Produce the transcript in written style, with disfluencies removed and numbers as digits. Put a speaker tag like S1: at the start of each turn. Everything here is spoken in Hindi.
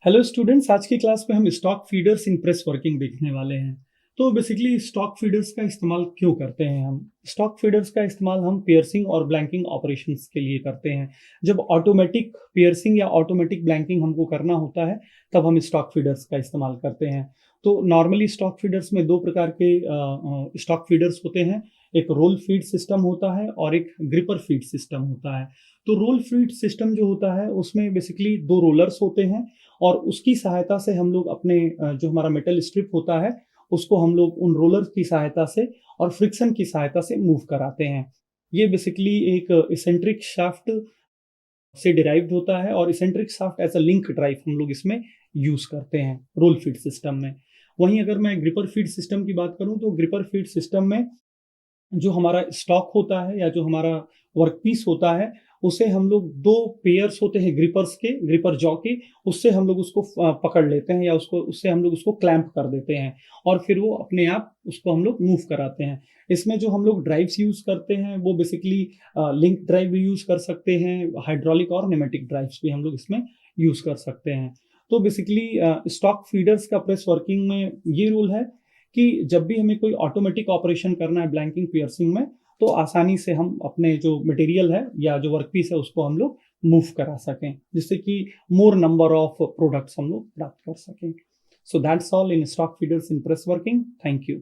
S1: हेलो स्टूडेंट्स, आज की क्लास में हम स्टॉक फीडर्स इन प्रेस वर्किंग देखने वाले हैं। तो बेसिकली स्टॉक फीडर्स का इस्तेमाल क्यों करते हैं हम? स्टॉक फीडर्स का इस्तेमाल हम पियर्सिंग और ब्लैंकिंग ऑपरेशंस के लिए करते हैं। जब ऑटोमेटिक पियर्सिंग या ऑटोमेटिक ब्लैंकिंग हमको करना होता है, तब हम स्टॉक फीडर्स का इस्तेमाल करते हैं। तो नॉर्मली स्टॉक फीडर्स में दो प्रकार के स्टॉक फीडर्स होते हैं। एक रोल फीड सिस्टम होता है और एक ग्रिपर फीड सिस्टम होता है। तो रोल फीड सिस्टम जो होता है उसमें बेसिकली दो रोलर्स होते हैं और उसकी सहायता से हम लोग अपने जो हमारा मेटल स्ट्रिप होता है उसको हम लोग उन रोलर की सहायता से और फ्रिक्शन की सहायता से मूव कराते हैं। ये बेसिकली एक इसेंट्रिक शाफ्ट से डिराइव्ड होता है और eccentric shaft as a link drive हम लोग इसमें यूज करते हैं रोल फीड सिस्टम में। वहीं अगर मैं ग्रिपर फीड सिस्टम की बात करूं तो ग्रिपर फीड सिस्टम में जो हमारा स्टॉक होता है या जो हमारा वर्क पीस होता है, उसे हम लोग 2 पेयर्स होते हैं ग्रिपर्स के, ग्रिपर जॉ के, उससे हम लोग उसको पकड़ लेते हैं या उसको उससे हम लोग उसको क्लैंप कर देते हैं और फिर वो अपने आप उसको हम लोग मूव कराते हैं। इसमें जो हम लोग ड्राइव्स यूज़ करते हैं वो बेसिकली लिंक ड्राइव भी यूज़ कर सकते हैं, हाइड्रोलिक और न्यूमेटिक ड्राइव्स भी हम लोग इसमें यूज़ कर सकते हैं। तो बेसिकली स्टॉक फीडर्स का प्रेस वर्किंग में ये रूल है कि जब भी हमें कोई ऑटोमेटिक ऑपरेशन करना है ब्लैंकिंग पियर्सिंग में, तो आसानी से हम अपने जो मटेरियल है या जो वर्क पीस है उसको हम लोग मूव करा सकें, जिससे कि मोर नंबर ऑफ प्रोडक्ट्स हम लोग प्राप्त कर सकें। So that's all in stock feeders in press working. Thank you.